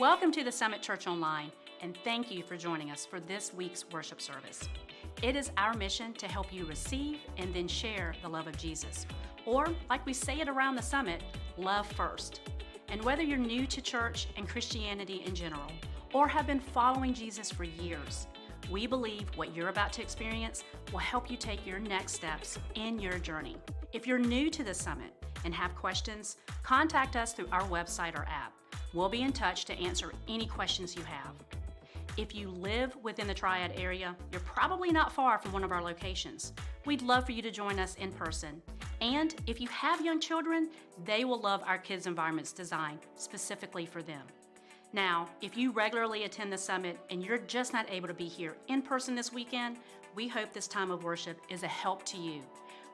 Welcome to the Summit Church Online, and thank you for joining us for this week's worship service. It is our mission to help you receive and then share the love of Jesus, or like we say it around the Summit, love first. And whether you're new to church and Christianity in general, or have been following Jesus for years, we believe what you're about to experience will help you take your next steps in your journey. If you're new to the Summit and have questions, contact us through our website or app. We'll be in touch to answer any questions you have. If you live within the Triad area, you're probably not far from one of our locations. We'd love for you to join us in person. And if you have young children, they will love our kids' environments designed specifically for them. Now, if you regularly attend the Summit and you're just not able to be here in person this weekend, we hope this time of worship is a help to you.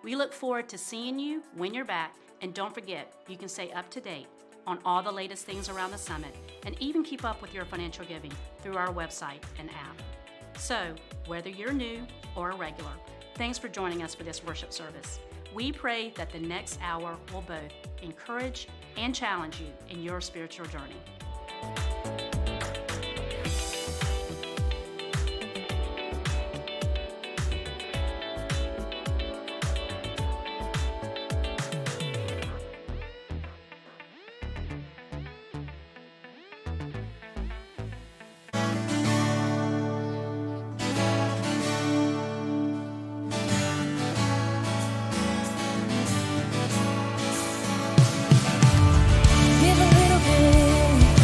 We look forward to seeing you when you're back, and don't forget, you can stay up to date on all the latest things around the Summit and even keep up with your financial giving through our website and app. So, whether you're new or a regular, thanks for joining us for this worship service. We pray that the next hour will both encourage and challenge you in your spiritual journey. Give a little bit.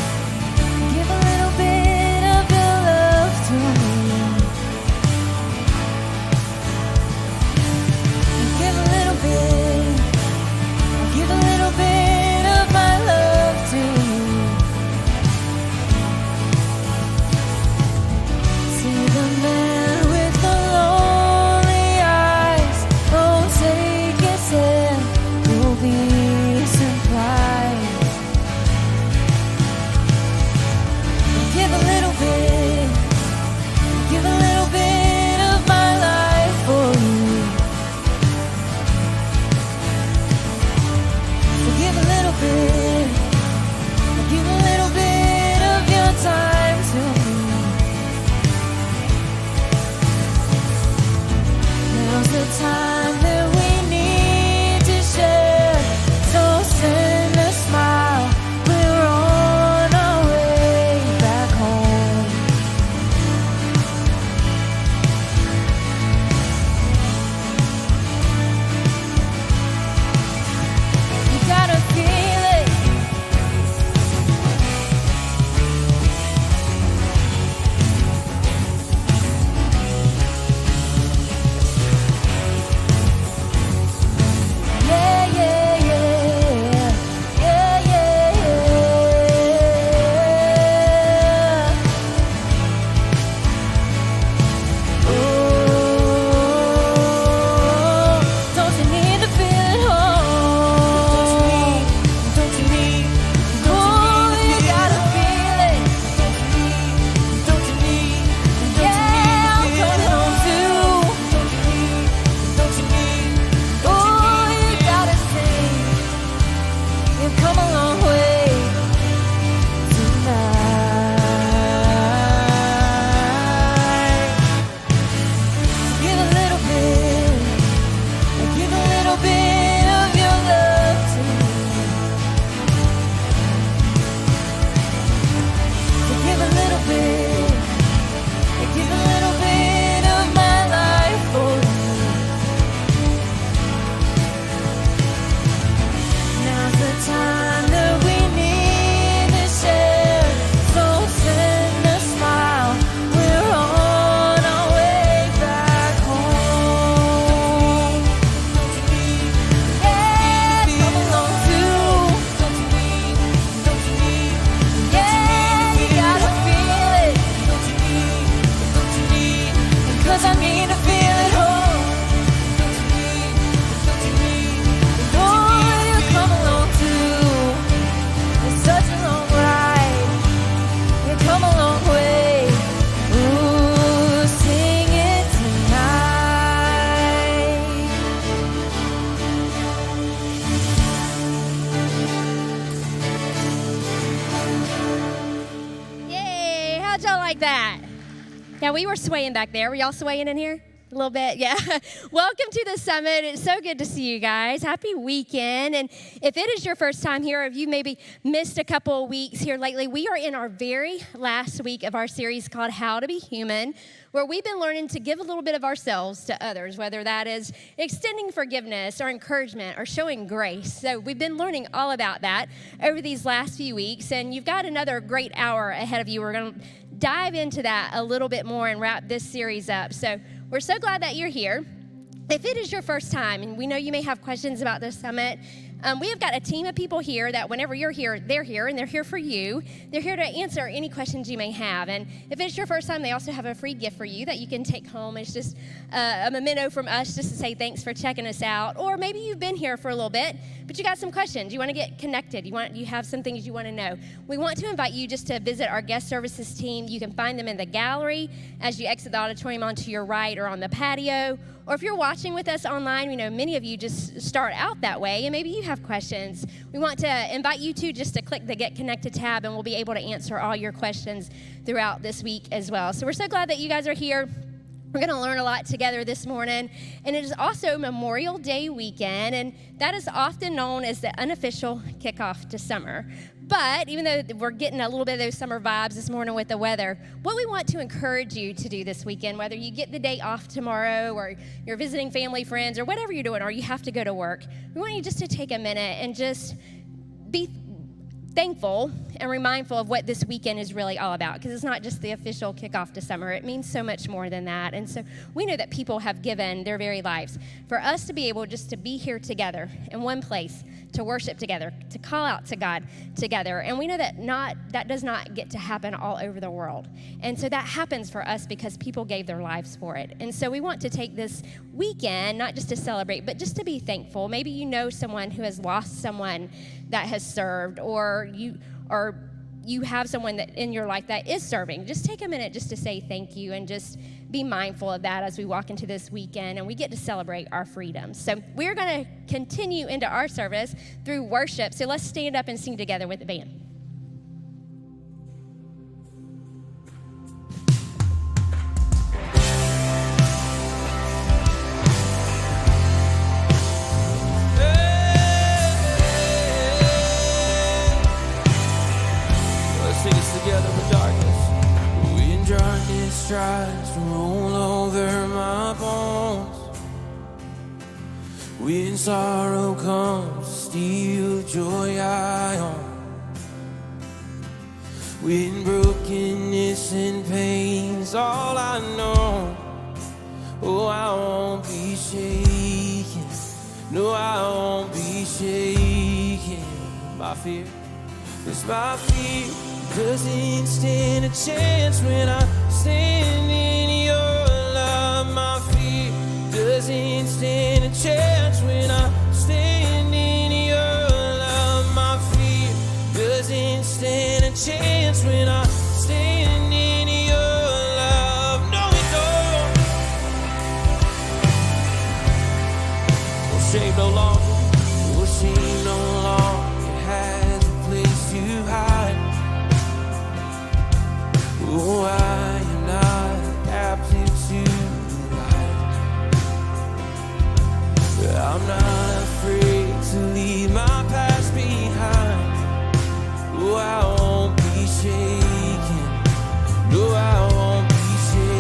How'd y'all like that? Yeah, we were swaying back there. Were y'all swaying in here? A little bit, yeah. Welcome to the summit. It's so good to see you guys. Happy weekend. And if it is your first time here, or if you maybe missed a couple of weeks here lately, we are in our very last week of our series called How to Be Human, where we've been learning to give a little bit of ourselves to others, whether that is extending forgiveness or encouragement or showing grace. So we've been learning all about that over these last few weeks, and you've got another great hour ahead of you. We're going to dive into that a little bit more and wrap this series up. So we're so glad that you're here. If it is your first time, and we know you may have questions about this summit, we have got a team of people here that whenever you're here, they're here, and they're here for you. They're here to answer any questions you may have. And if it's your first time, they also have a free gift for you that you can take home. It's just a memento from us just to say thanks for checking us out. Or maybe you've been here for a little bit, but you got some questions. You want to get connected. You have some things you want to know. We want to invite you just to visit our guest services team. You can find them in the gallery as you exit the auditorium onto your right or on the patio. Or if you're watching with us online, we know many of you just start out that way, and maybe you have questions. We want to invite you to just to click the Get Connected tab, and we'll be able to answer all your questions throughout this week as well. So we're so glad that you guys are here. We're going to learn a lot together this morning, and it is also Memorial Day weekend, and that is often known as the unofficial kickoff to summer. But even though we're getting a little bit of those summer vibes this morning with the weather, what we want to encourage you to do this weekend, whether you get the day off tomorrow or you're visiting family, friends, or whatever you're doing, or you have to go to work, we want you just to take a minute and just be thankful and remindful of what this weekend is really all about, because it's not just the official kickoff to summer. It means so much more than that. And so we know that people have given their very lives for us to be able just to be here together in one place, to worship together, to call out to God together. And we know that that does not get to happen all over the world. And so that happens for us because people gave their lives for it. And so we want to take this weekend, not just to celebrate, but just to be thankful. Maybe you know someone who has lost someone that has served, or you have someone that in your life that is serving. Just take a minute just to say thank you and just be mindful of that as we walk into this weekend and we get to celebrate our freedoms. So we're going to continue into our service through worship. So let's stand up and sing together with the band. Together with darkness, when darkness tries to roll over my bones, when sorrow comes to steal joy I own, when brokenness and pain's all I know, oh, I won't be shaken, no, I won't be shaken by fear, 'cause my fear doesn't stand a chance when I stand in your love. My fear doesn't stand a chance when I stand in your love. My fear doesn't stand a chance when I stand in your love. No, it don't. Oh, shame no longer. Oh, shame no longer. It has a place to hide. Oh, I am not captive to life. I'm not afraid to leave my past behind. Oh, I won't be shaken. No, I won't be shaken.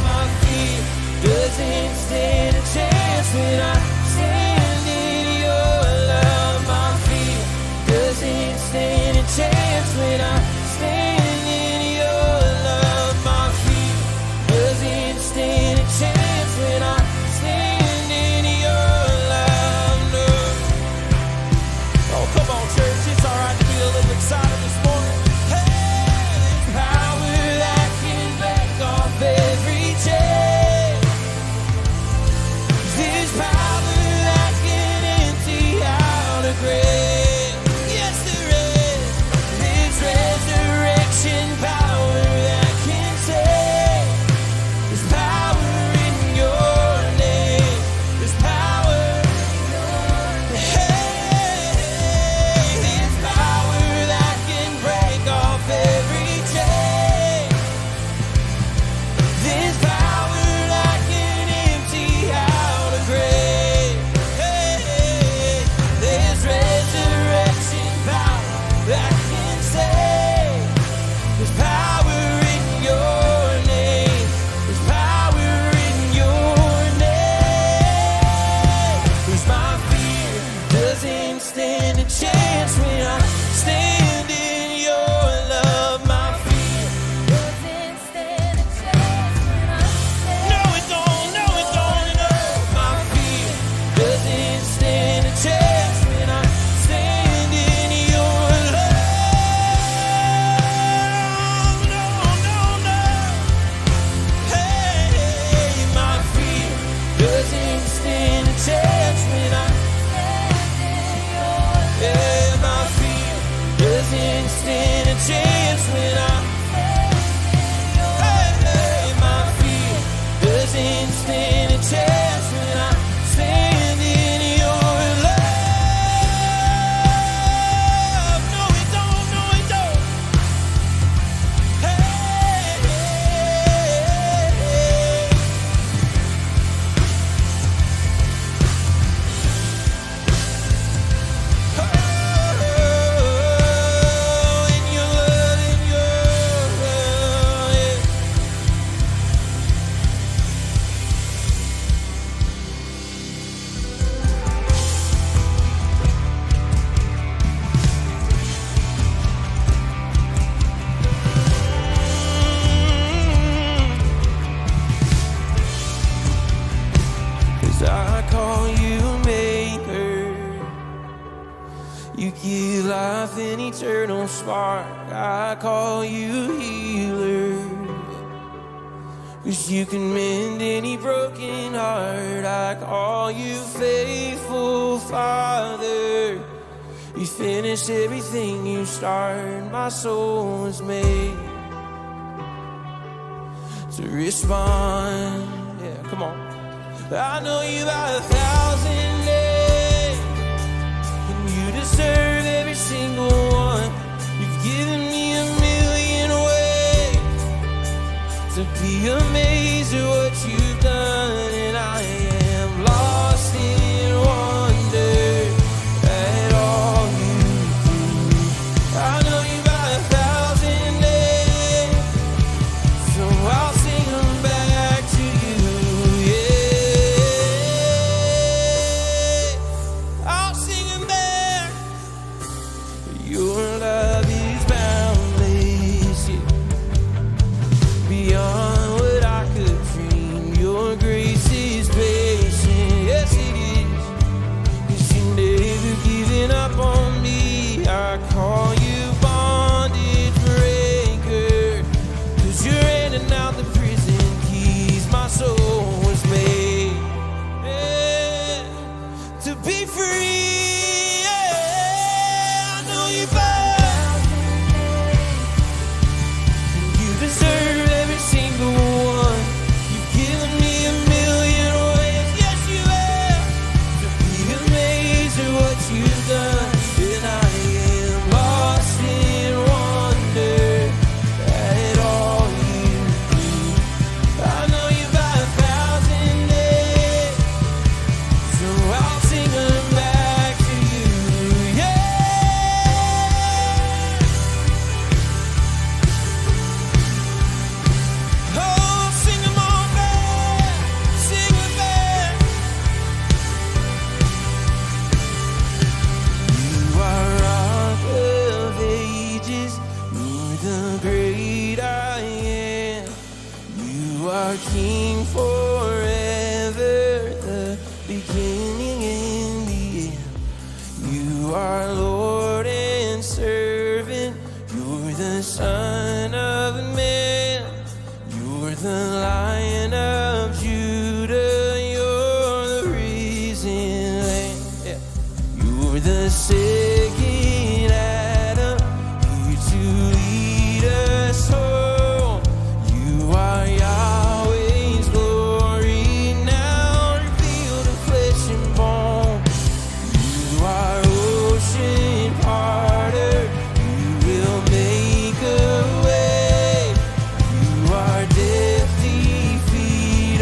My fear doesn't stand a chance when I stand in your love. My fear doesn't stand a chance when I stand in your love. My fear doesn't stand a chance when I stand stand a chance when hey, my fear doesn't stand a chance when I stand in your love. No, it don't, no, it don't. Hey, in your love, yeah. 'Cause I call you maker. You give life an eternal spark. I call you healer. 'Cause you can mend any broken heart. I call you faithful Father. You finish everything you start. My soul was made to respond. Yeah, come on. I know you by 1,000 names, and you deserve every single one. You've given me a million ways to be amazed at what you've done, and I am lost in wonder at all you do. I know you by 1,000 names, so I'll sing them back to you. Yeah, I'll sing them back. Your love is boundless, yeah. Beyond what I could dream. Your grace is patient, yes it is. 'Cause you never given up on me. I call you bondage breaker. 'Cause you're handing out the prison keys. My soul was made, yeah, to be free. Yeah, I know you bound. You deserve every single one. You've given me a million ways, yes you have, to be amazed at what you've done. And I am lost in wonder at all you do. I know you by 1,000 names, so I'll sing them back to you. Yeah. Oh, sing them all back. Sing them back. You are Rock of Ages. You're the great I am. You are King forever, the beginning and the end. You are Lord and servant. You're the Son of Man. You're the Lion of Judah. You're the risen Lamb. Yeah. You're the second Adam, here to lead us home. You are Yahweh's glory, now revealed in flesh and bone. You are ocean parter, you will make a way. You are death defeated.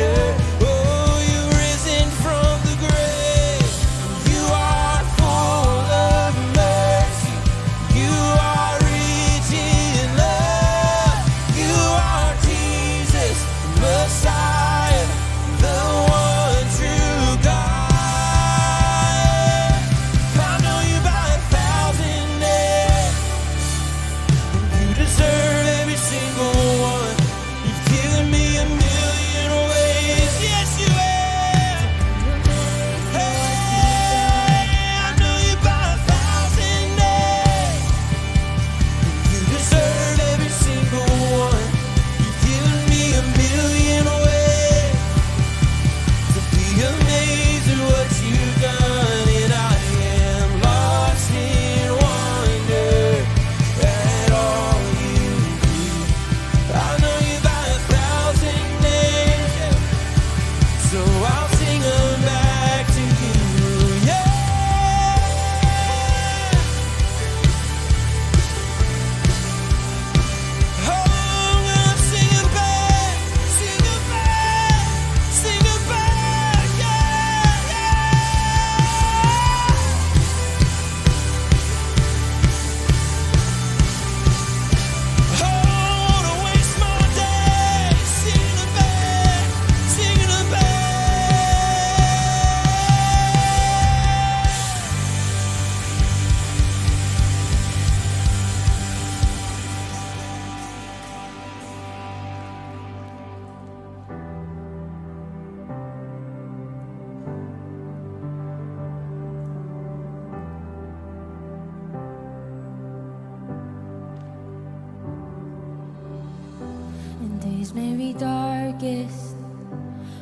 days may be darkest,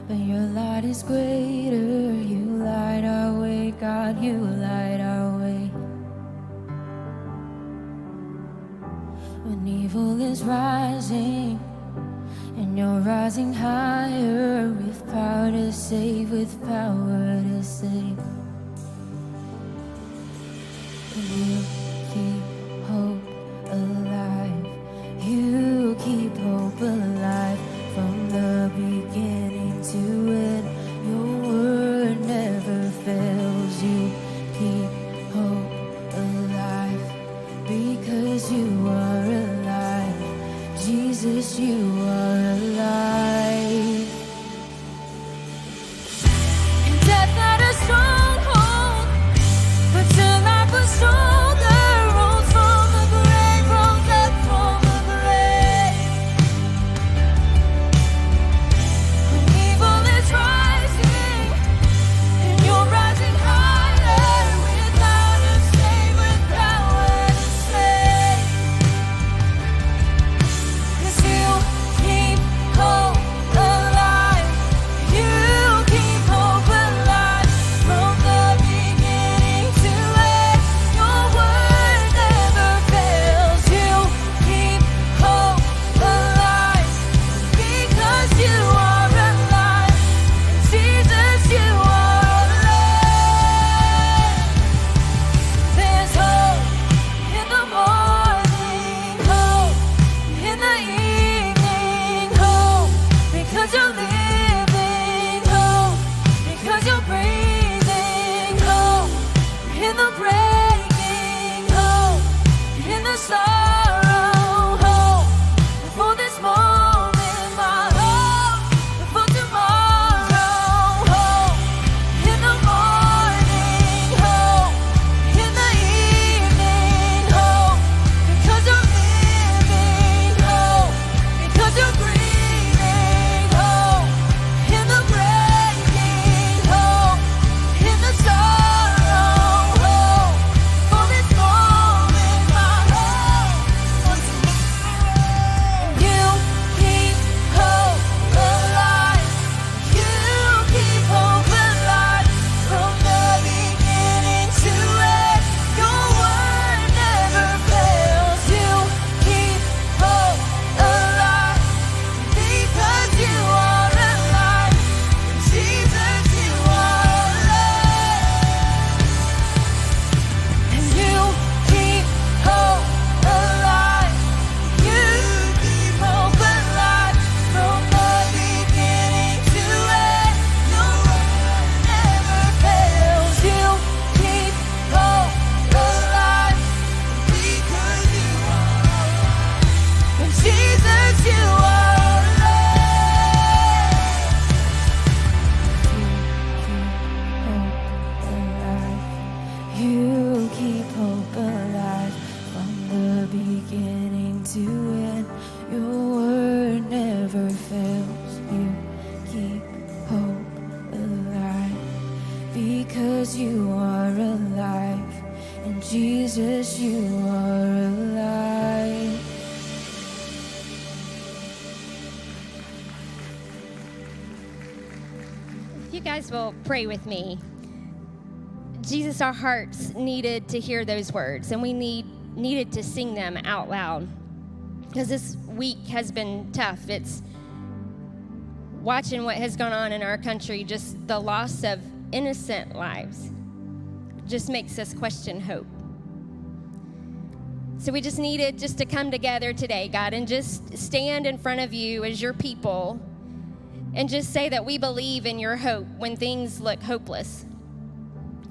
but your light is greater. You light our way, God, you light our way. When evil is rising, and you're rising higher, with power to save, with power to save. You keep hope alive. You keep hope alive. From the beginning to end, your word never fails. You keep hope alive, because you are alive. Jesus, you are alive. And death had a stronghold, but your life was stronger. Rose from the grave, rose up from the grave. When evil is rising, and you're rising higher, with power to save, with power to save. 'Cause you keep hope alive. You keep hope alive. From the beginning to end, your word never fails. You keep hope alive, because you are alive. Jesus, you are alive. There's hope in the morning, hope in the evening, hope because you're living, hope because you're breathing, hope in the breaking, hope in the sorrow, hope for this moment, my hope for tomorrow, hope in the morning, hope in the evening, hope because you're living, hope because you're breathing, hope in the breaking, hope in the sorrow, hope for this moment, my hope for tomorrow. You keep hope alive. You keep hope alive. From the beginning to end, your word never fails. You keep hope alive, because you are alive. Jesus, you are alive. And you keep hope alive. You keep hope alive. From the beginning to end, your word never fails. You keep hope alive, because you are alive. And Jesus, you are alive. You keep hope alive. From the beginning to end, your word never fails. You keep hope alive, because you are alive. And Jesus, you are alive. If you guys will pray with me. Jesus, our hearts needed to hear those words, and we needed to sing them out loud, because this week has been tough. It's watching what has gone on in our country, just the loss of innocent lives, just makes us question hope. So we just needed just to come together today, God, and just stand in front of you as your people and just say that we believe in your hope when things look hopeless.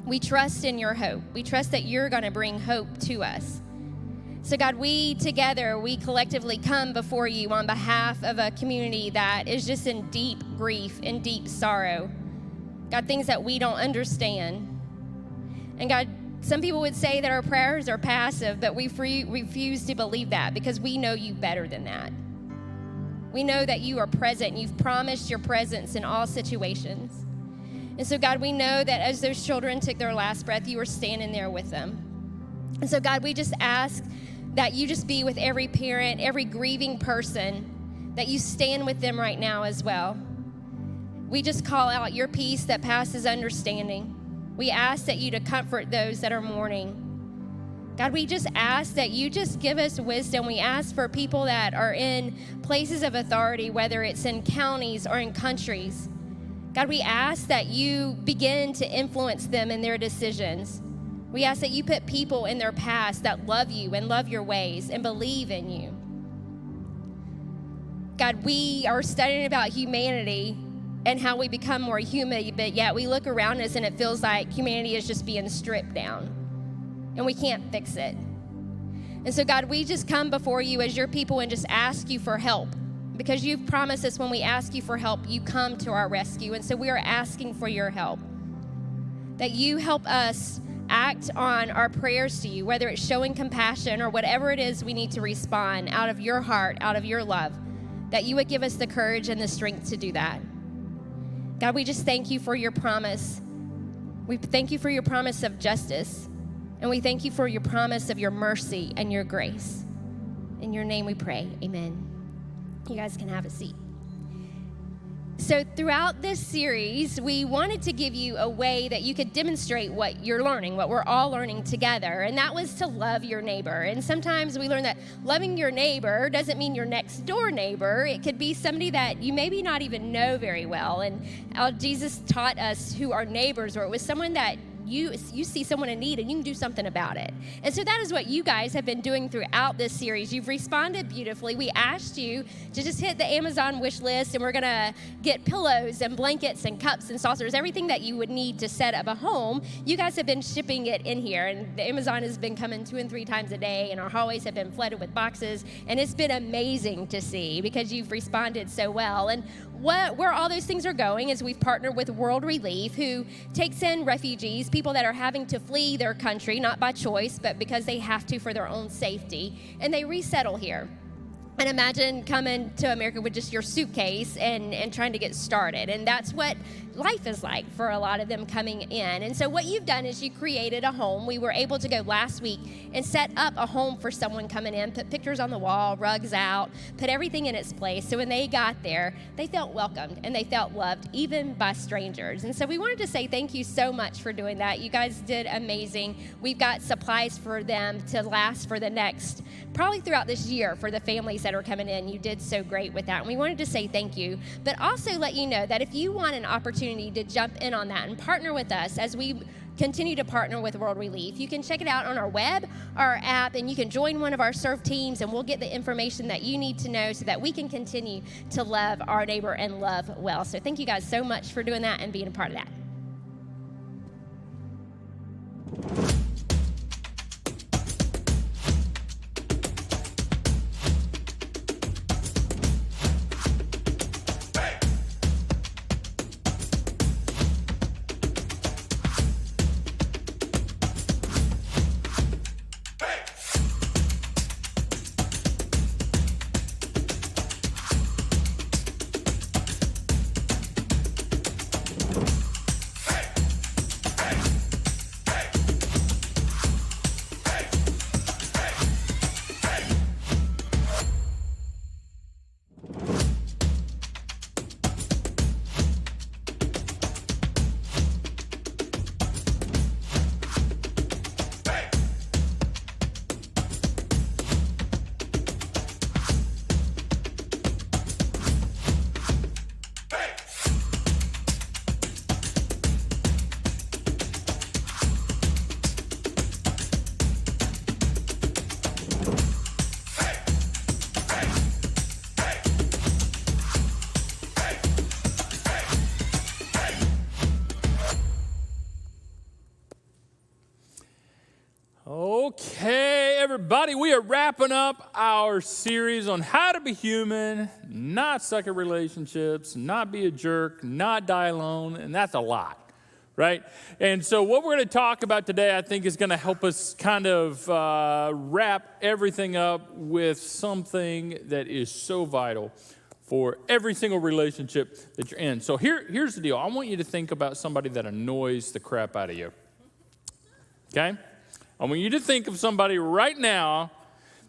We trust in your hope. We trust that you're going to bring hope to us. So God, we together, we collectively come before you on behalf of a community that is just in deep grief and deep sorrow. God, things that we don't understand. And God, some people would say that our prayers are passive, but we refuse to believe that, because we know you better than that. We know that you are present, and you've promised your presence in all situations. And so, God, we know that as those children took their last breath, you were standing there with them. And so, God, we just ask that you just be with every parent, every grieving person, that you stand with them right now as well. We just call out your peace that passes understanding. We ask that you to comfort those that are mourning. God, we just ask that you just give us wisdom. We ask for people that are in places of authority, whether it's in counties or in countries. God, we ask that you begin to influence them in their decisions. We ask that you put people in their past that love you and love your ways and believe in you. God, we are studying about humanity and how we become more human, but yet we look around us and it feels like humanity is just being stripped down. And we can't fix it. And so, God, we just come before you as your people and just ask you for help, because you've promised us when we ask you for help, you come to our rescue. And so we are asking for your help, that you help us act on our prayers to you, whether it's showing compassion or whatever it is we need to respond out of your heart, out of your love, that you would give us the courage and the strength to do that. God, we just thank you for your promise. We thank you for your promise of justice. And we thank you for your promise of your mercy and your grace. In your name we pray, amen. You guys can have a seat. So throughout this series, we wanted to give you a way that you could demonstrate what you're learning, what we're all learning together, and that was to love your neighbor. And sometimes we learn that loving your neighbor doesn't mean your next door neighbor. It could be somebody that you maybe not even know very well. And Jesus taught us who our neighbors were. It was someone that you see someone in need and you can do something about it. And so that is what you guys have been doing throughout this series. You've responded beautifully. We asked you to just hit the Amazon wish list, and we're going to get pillows and blankets and cups and saucers, everything that you would need to set up a home. You guys have been shipping it in here, and the Amazon has been coming 2 and 3 times a day, and our hallways have been flooded with boxes, and it's been amazing to see because you've responded so well. And where all those things are going is we've partnered with World Relief, who takes in refugees, people that are having to flee their country, not by choice, but because they have to for their own safety, and they resettle here. And imagine coming to America with just your suitcase and trying to get started. And that's what life is like for a lot of them coming in. And so what you've done is you created a home. We were able to go last week and set up a home for someone coming in, put pictures on the wall, rugs out, put everything in its place. So when they got there, they felt welcomed and they felt loved, even by strangers. And so we wanted to say thank you so much for doing that. You guys did amazing. We've got supplies for them to last for the next, probably throughout this year, for the families that are coming in. You did so great with that. And we wanted to say thank you, but also let you know that if you want an opportunity to jump in on that and partner with us as we continue to partner with World Relief, you can check it out on our web, our app, and you can join one of our serve teams, and we'll get the information that you need to know so that we can continue to love our neighbor and love well. So thank you guys so much for doing that and being a part of that. Okay, everybody, we are wrapping up our series on how to be human, not suck at relationships, not be a jerk, not die alone, and that's a lot, right? And so what we're going to talk about today, I think, is going to help us kind of wrap everything up with something that is so vital for every single relationship that you're in. So here's the deal. I want you to think about somebody that annoys the crap out of you, okay? I want you to think of somebody right now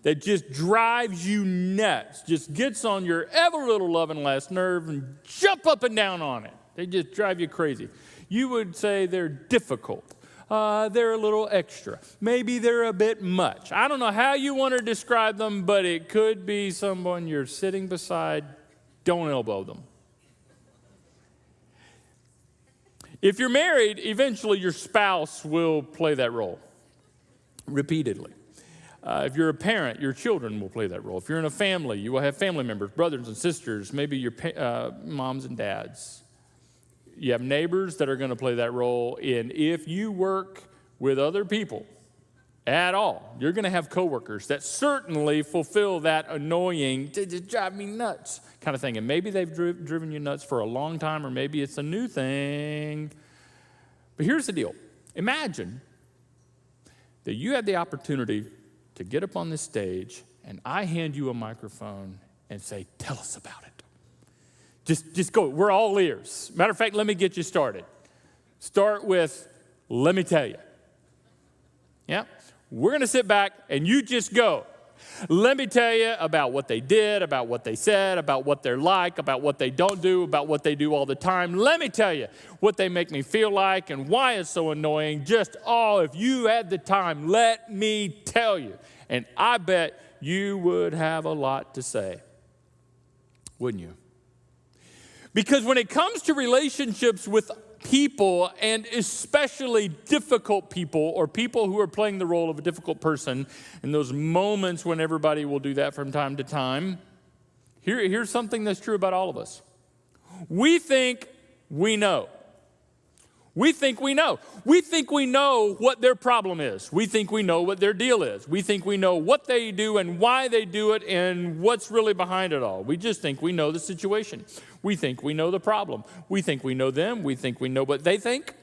that just drives you nuts, just gets on your ever little loving last nerve and jump up and down on it. They just drive you crazy. You would say they're difficult. They're a little extra. Maybe they're a bit much. I don't know how you want to describe them, but it could be someone you're sitting beside. Don't elbow them. If you're married, eventually your spouse will play that role repeatedly. If you're a parent, your children will play that role. If you're in a family, you will have family members, brothers and sisters, maybe your moms and dads. You have neighbors that are going to play that role. And if you work with other people at all, you're going to have coworkers that certainly fulfill that annoying, just drive me nuts kind of thing. And maybe they've driven you nuts for a long time, or maybe it's a new thing. But here's the deal. Imagine that you had the opportunity to get up on this stage and I hand you a microphone and say, tell us about it. Just go. We're all ears. Matter of fact, let me get you started. Start with, let me tell you. Yeah? We're going to sit back and you just go. Let me tell you about what they did, about what they said, about what they're like, about what they don't do, about what they do all the time. Let me tell you what they make me feel like and why it's so annoying. Just, if you had the time, let me tell you. And I bet you would have a lot to say, wouldn't you? Because when it comes to relationships with people, and especially difficult people or people who are playing the role of a difficult person, in those moments when everybody will do that from time to time, here's something that's true about all of us. We think we know. We think we know. We think we know what their problem is. We think we know what their deal is. We think we know what they do and why they do it and what's really behind it all. We just think we know the situation. We think we know the problem. We think we know them. We think we know what they think.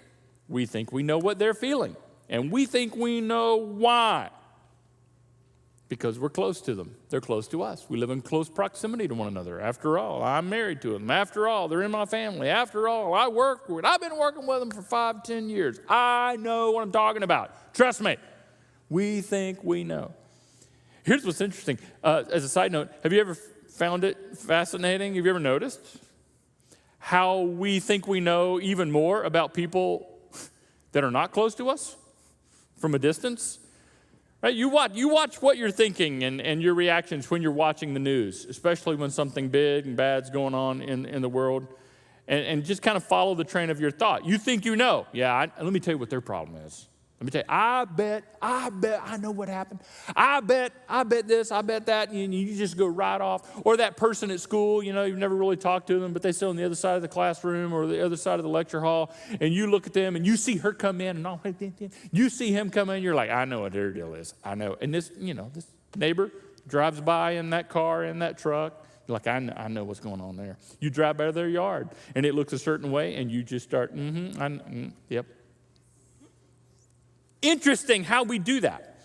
We think we know what they're feeling. And we think we know why. Because we're close to them. They're close to us. We live in close proximity to one another. After all, I'm married to them. After all, they're in my family. After all, I've been working with them for 5-10 years. I know what I'm talking about. Trust me. We think we know. Here's what's interesting. As a side note, have you ever found it fascinating? Have you ever noticed how we think we know even more about people that are not close to us from a distance? Right? You watch what you're thinking and your reactions when you're watching the news, especially when something big and bad's going on in the world, and just kind of follow the train of your thought. You think you know. Yeah, let me tell you what their problem is. Let me tell you, I bet I know what happened. I bet this, I bet that, and you just go right off. Or that person at school, you've never really talked to them, but they sit on the other side of the classroom or the other side of the lecture hall, and you look at them and you see her come in, and all, you see him come in, you're like, I know what their deal is. I know. And this neighbor drives by in that car, in that truck. You're like, I know what's going on there. You drive by their yard, and it looks a certain way, and you just start, yep. Interesting how we do that.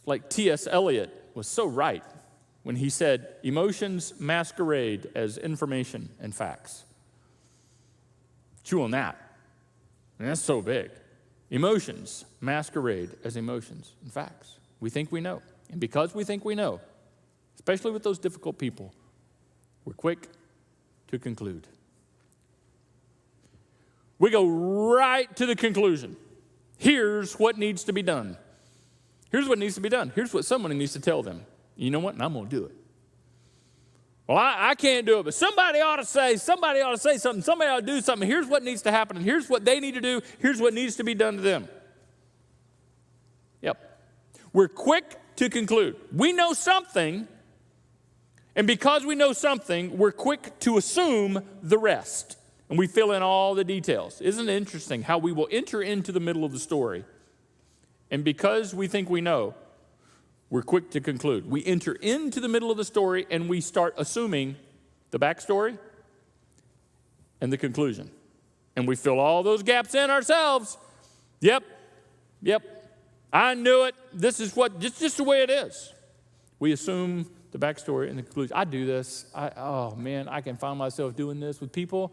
Like T.S. Eliot was so right when he said, emotions masquerade as information and facts. Chew on that. And that's so big. Emotions masquerade as emotions and facts. We think we know. And because we think we know, especially with those difficult people, we're quick to conclude. We go right to the conclusion. Here's what needs to be done. Here's what needs to be done. Here's what someone needs to tell them. You know what? And I'm going to do it. Well, I can't do it, but somebody ought to say something. Somebody ought to do something. Here's what needs to happen, and here's what they need to do. Here's what needs to be done to them. Yep. We're quick to conclude. We know something, and because we know something, we're quick to assume the rest. And we fill in all the details. Isn't it interesting how we will enter into the middle of the story, and because we think we know, we're quick to conclude. We enter into the middle of the story, and we start assuming the backstory and the conclusion. And we fill all those gaps in ourselves. Yep. I knew it. This is just the way it is. We assume the backstory and the conclusion. I do this. I can find myself doing this with people.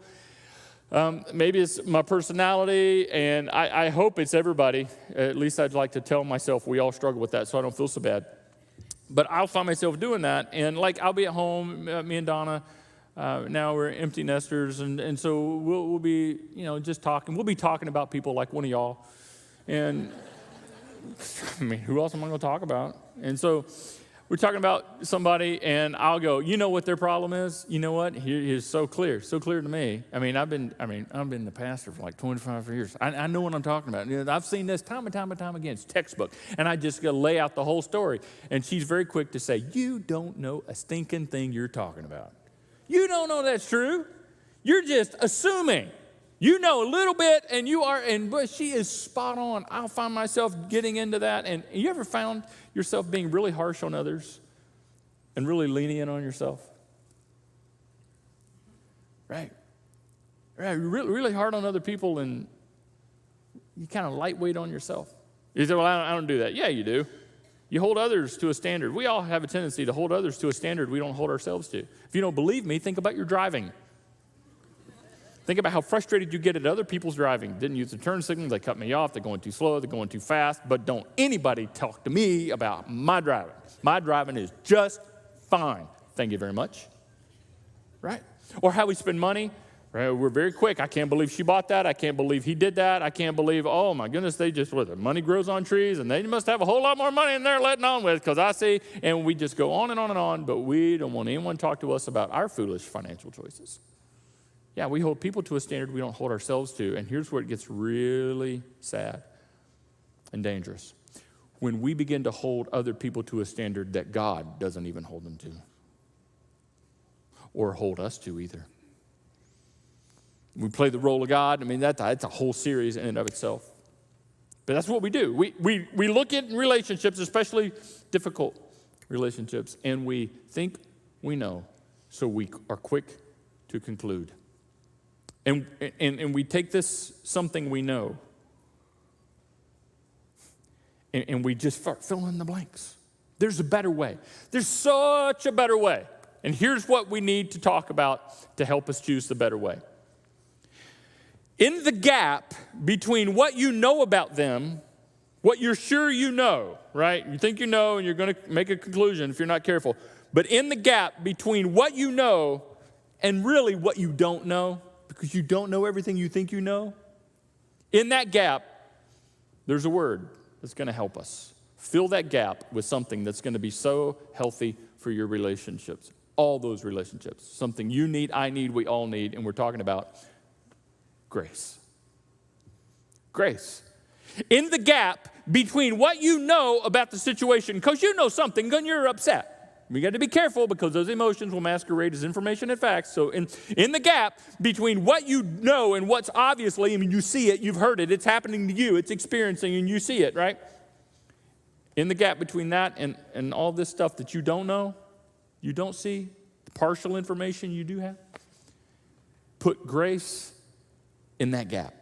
Maybe it's my personality, and I hope it's everybody. At least I'd like to tell myself we all struggle with that so I don't feel so bad. But I'll find myself doing that, and like I'll be at home, me and Donna, now we're empty nesters, and so we'll be, just talking. We'll be talking about people like one of y'all, and I mean, who else am I going to talk about? And so we're talking about somebody, and I'll go, you know what their problem is? You know what? Here's so clear to me. I've been the pastor for like 25 years. I know what I'm talking about. I've seen this time and time and time again. It's textbook. And I just go lay out the whole story. And she's very quick to say, you don't know a stinking thing you're talking about. You don't know that's true. You're just assuming. You know a little bit, but she is spot on. I'll find myself getting into that. And you ever found yourself being really harsh on others and really lenient on yourself? Right? Really hard on other people, and you kind of lightweight on yourself. You say, well, I don't do that. Yeah, you do. You hold others to a standard. We all have a tendency to hold others to a standard we don't hold ourselves to. If you don't believe me, think about your driving. Think about how frustrated you get at other people's driving. Didn't use the turn signal, they cut me off, they're going too slow, they're going too fast, but don't anybody talk to me about my driving. My driving is just fine. Thank you very much. Right? Or how we spend money. Right? We're very quick. I can't believe she bought that. I can't believe he did that. I can't believe, oh my goodness, the money grows on trees, and they must have a whole lot more money than they're letting on with, because I see, and we just go on and on and on, but we don't want anyone to talk to us about our foolish financial choices. Yeah, we hold people to a standard we don't hold ourselves to, and here's where it gets really sad and dangerous. When we begin to hold other people to a standard that God doesn't even hold them to, or hold us to either. We play the role of God. That's a whole series in and of itself. But that's what we do. We look at relationships, especially difficult relationships, and we think we know, so we are quick to conclude. And we take this something we know, and we just start filling in the blanks. There's a better way. There's such a better way. And here's what we need to talk about to help us choose the better way. In the gap between what you know about them, what you're sure you know, right? You think you know, and you're going to make a conclusion if you're not careful. But in the gap between what you know and really what you don't know, because you don't know everything you think you know, in that gap, there's a word that's going to help us. Fill that gap with something that's going to be so healthy for your relationships, all those relationships. Something you need, I need, we all need, and we're talking about grace. Grace. In the gap between what you know about the situation, because you know something, and you're upset. We got to be careful because those emotions will masquerade as information and facts. So in the gap between what you know and what's obviously, you see it, you've heard it, it's happening to you, it's experiencing, and you see it, right? In the gap between that and all this stuff that you don't know, you don't see, the partial information you do have, put grace in that gap.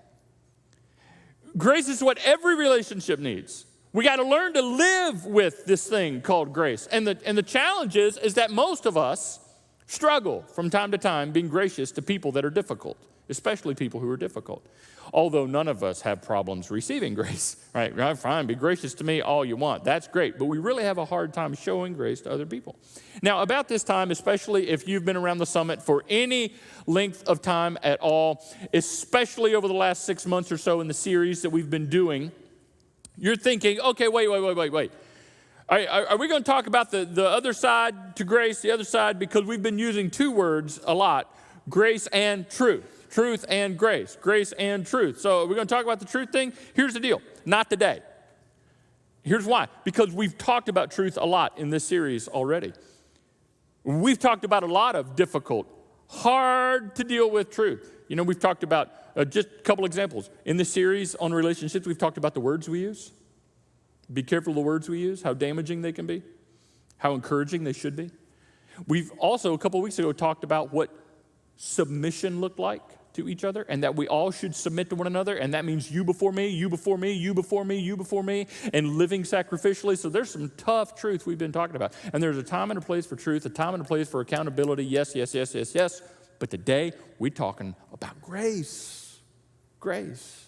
Grace is what every relationship needs. We got to learn to live with this thing called grace. And the challenge is that most of us struggle from time to time being gracious to people that are difficult, especially people who are difficult. Although none of us have problems receiving grace, right? Fine, be gracious to me all you want. That's great. But we really have a hard time showing grace to other people. Now, about this time, especially if you've been around the summit for any length of time at all, especially over the last 6 months or so in the series that we've been doing, you're thinking, okay, wait. Are we going to talk about the other side to grace, the other side? Because we've been using two words a lot, grace and truth. Truth and grace. Grace and truth. So we're going to talk about the truth thing. Here's the deal. Not today. Here's why. Because we've talked about truth a lot in this series already. We've talked about a lot of difficult, hard to deal with truth. We've talked about just a couple examples. In this series on relationships, we've talked about the words we use. Be careful of the words we use, how damaging they can be, how encouraging they should be. We've also, a couple of weeks ago, talked about what submission looked like to each other, and that we all should submit to one another, and that means you before me, you before me, you before me, you before me, and living sacrificially. So there's some tough truth we've been talking about. And there's a time and a place for truth, a time and a place for accountability, yes. But today, we're talking about grace. Grace.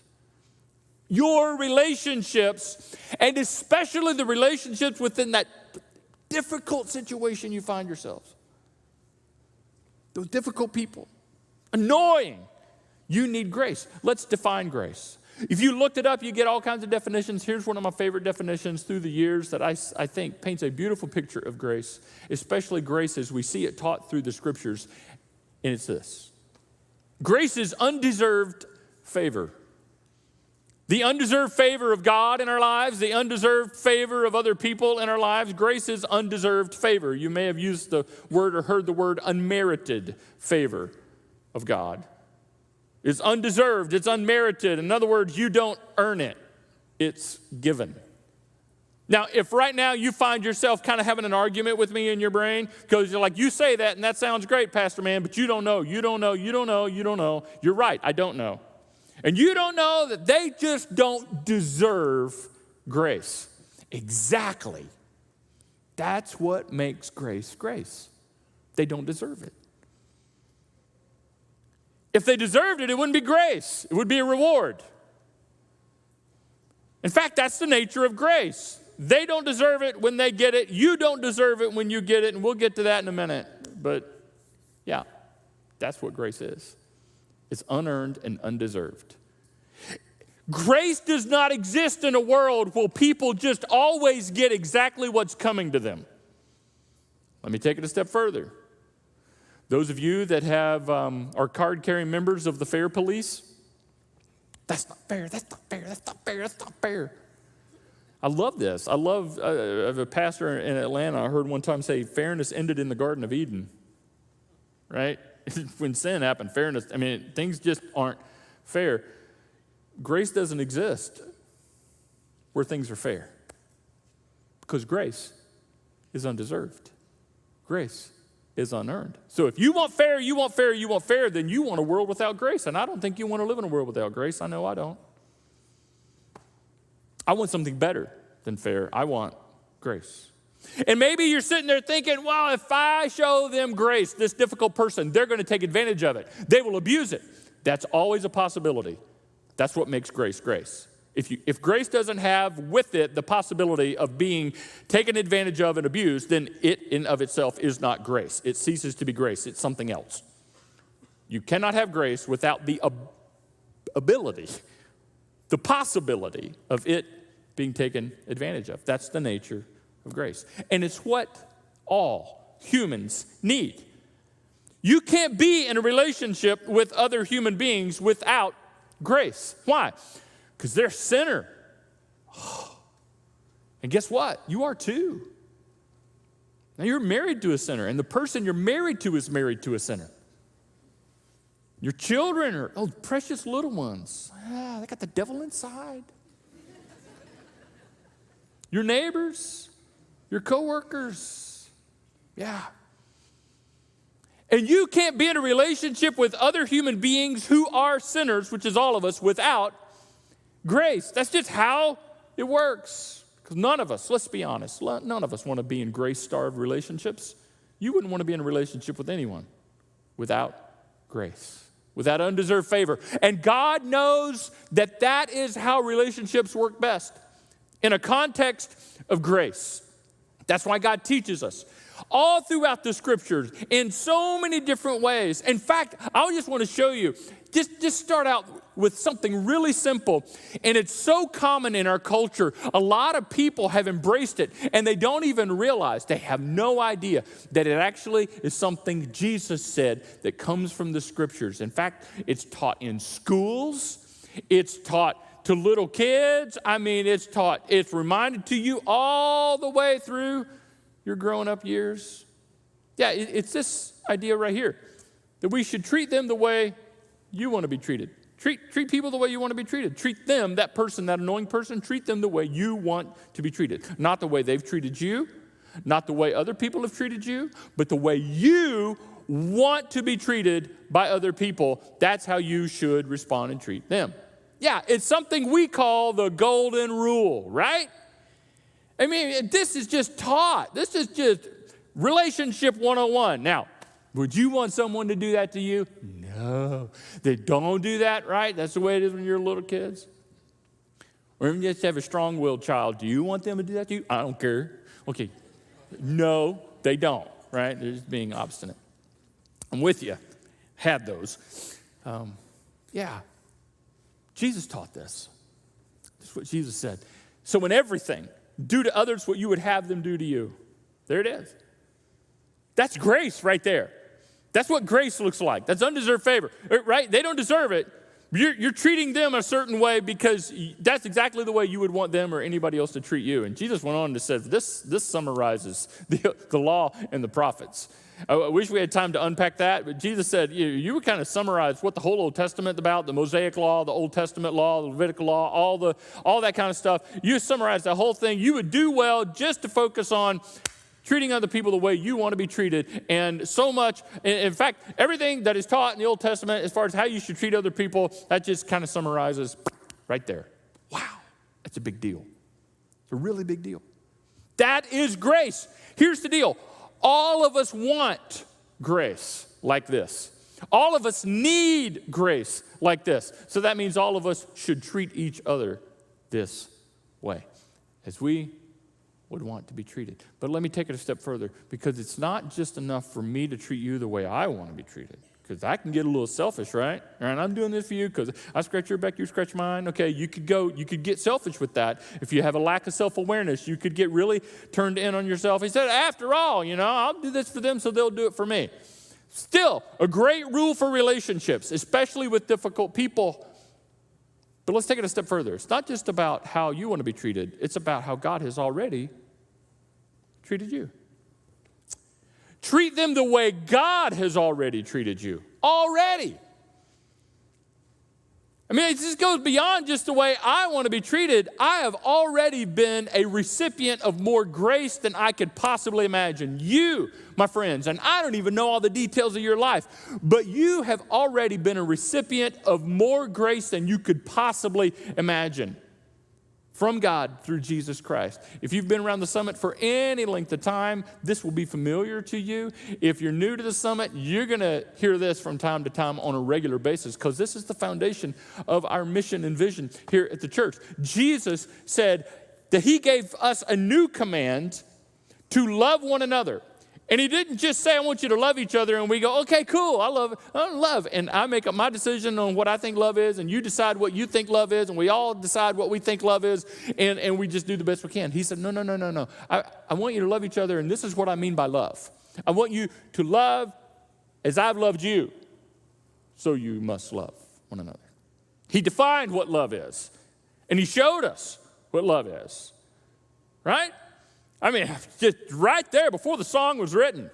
Your relationships, and especially the relationships within that difficult situation you find yourselves. Those difficult people. Annoying. You need grace. Let's define grace. If you looked it up, you get all kinds of definitions. Here's one of my favorite definitions through the years that I think paints a beautiful picture of grace, especially grace as we see it taught through the scriptures, and it's this. Grace is undeserved favor. The undeserved favor of God in our lives, the undeserved favor of other people in our lives. Grace is undeserved favor. You may have used the word or heard the word unmerited favor of God. It's undeserved, it's unmerited. In other words, you don't earn it. It's given. Now, if right now you find yourself kind of having an argument with me in your brain, because you're like, you say that and that sounds great, Pastor Man, but you don't know. You're right, I don't know. And you don't know that they just don't deserve grace. Exactly. That's what makes grace grace. They don't deserve it. If they deserved it, it wouldn't be grace. It would be a reward. In fact, that's the nature of grace. They don't deserve it when they get it. You don't deserve it when you get it, and we'll get to that in a minute. But yeah, that's what grace is. It's unearned and undeserved. Grace does not exist in a world where people just always get exactly what's coming to them. Let me take it a step further. Those of you that have are card-carrying members of the Fair Police, that's not fair, that's not fair, that's not fair, that's not fair. I love this. I love a pastor in Atlanta, I heard one time say, fairness ended in the Garden of Eden, right? When sin happened, fairness, things just aren't fair. Grace doesn't exist where things are fair because grace is undeserved. Grace is unearned. So if you want fair, then you want a world without grace. And I don't think you want to live in a world without grace. I know I don't. I want something better than fair. I want grace. And maybe you're sitting there thinking, well, if I show them grace, this difficult person, they're going to take advantage of it. They will abuse it. That's always a possibility. That's what makes grace grace. If grace doesn't have with it the possibility of being taken advantage of and abused, then it in of itself is not grace. It ceases to be grace. It's something else. You cannot have grace without the ability, the possibility of it being taken advantage of. That's the nature of grace. And it's what all humans need. You can't be in a relationship with other human beings without grace. Why? Because they're a sinner. And guess what? You are too. Now you're married to a sinner, and the person you're married to is married to a sinner. Your children are precious little ones. They got the devil inside. Your neighbors, your coworkers. Yeah. And you can't be in a relationship with other human beings who are sinners, which is all of us, without grace. That's just how it works. Because none of us, let's be honest, none of us want to be in grace-starved relationships. You wouldn't want to be in a relationship with anyone without grace, without undeserved favor. And God knows that that is how relationships work best, in a context of grace. That's why God teaches us all throughout the scriptures in so many different ways. In fact, I just want to show you, just start out with something really simple. And it's so common in our culture. A lot of people have embraced it, and they don't even realize, they have no idea that it actually is something Jesus said that comes from the scriptures. In fact, it's taught in schools. It's taught to little kids. It's reminded to you all the way through your growing up years. Yeah, it's this idea right here, that we should treat them the way you want to be treated. Treat people the way you want to be treated. Treat them, that person, that annoying person, treat them the way you want to be treated. Not the way they've treated you, not the way other people have treated you, but the way you want to be treated by other people. That's how you should respond and treat them. Yeah, it's something we call the golden rule, right? This is just taught. This is just relationship 101. Now, Would you want someone to do that to you? No. They don't do that, right? That's the way it is when you're little kids. Or even just have a strong-willed child. Do you want them to do that to you? I don't care. Okay. No, they don't, right? They're just being obstinate. I'm with you. Had those. Yeah. Jesus taught this. That's what Jesus said. So in everything, do to others what you would have them do to you. There it is. That's grace right there. That's what grace looks like. That's undeserved favor, right? They don't deserve it. You're treating them a certain way because that's exactly the way you would want them or anybody else to treat you. And Jesus went on to say, this summarizes the law and the prophets. I wish we had time to unpack that, but Jesus said, you would kind of summarize what the whole Old Testament about, the Mosaic law, the Old Testament law, the Levitical law, all that kind of stuff. You summarize the whole thing. You would do well just to focus on treating other people the way you want to be treated. And so much, in fact, everything that is taught in the Old Testament as far as how you should treat other people, that just kind of summarizes right there. Wow, that's a big deal. It's a really big deal. That is grace. Here's the deal. All of us want grace like this. All of us need grace like this. So that means all of us should treat each other this way, as we would want to be treated. But let me take it a step further, because it's not just enough for me to treat you the way I want to be treated, because I can get a little selfish, right? And I'm doing this for you because I scratch your back, you scratch mine. Okay, you could get selfish with that. If you have a lack of self-awareness, you could get really turned in on yourself. He said, after all, I'll do this for them so they'll do it for me. Still, a great rule for relationships, especially with difficult people. But let's take it a step further. It's not just about how you want to be treated. It's about how God has already treated you. Treat them the way God has already treated you. Already. I mean, it just goes beyond just the way I want to be treated. I have already been a recipient of more grace than I could possibly imagine. You, my friends, and I don't even know all the details of your life, but you have already been a recipient of more grace than you could possibly imagine from God through Jesus Christ. If you've been around the summit for any length of time, this will be familiar to you. If you're new to the summit, you're going to hear this from time to time on a regular basis, because this is the foundation of our mission and vision here at the church. Jesus said that he gave us a new command to love one another. And he didn't just say, I want you to love each other, and we go, okay, cool, I love. And I make up my decision on what I think love is, and you decide what you think love is, and we all decide what we think love is, and we just do the best we can. He said, no. I want you to love each other, and this is what I mean by love. I want you to love as I've loved you, so you must love one another. He defined what love is, and he showed us what love is, right? I mean, just right there before the song was written,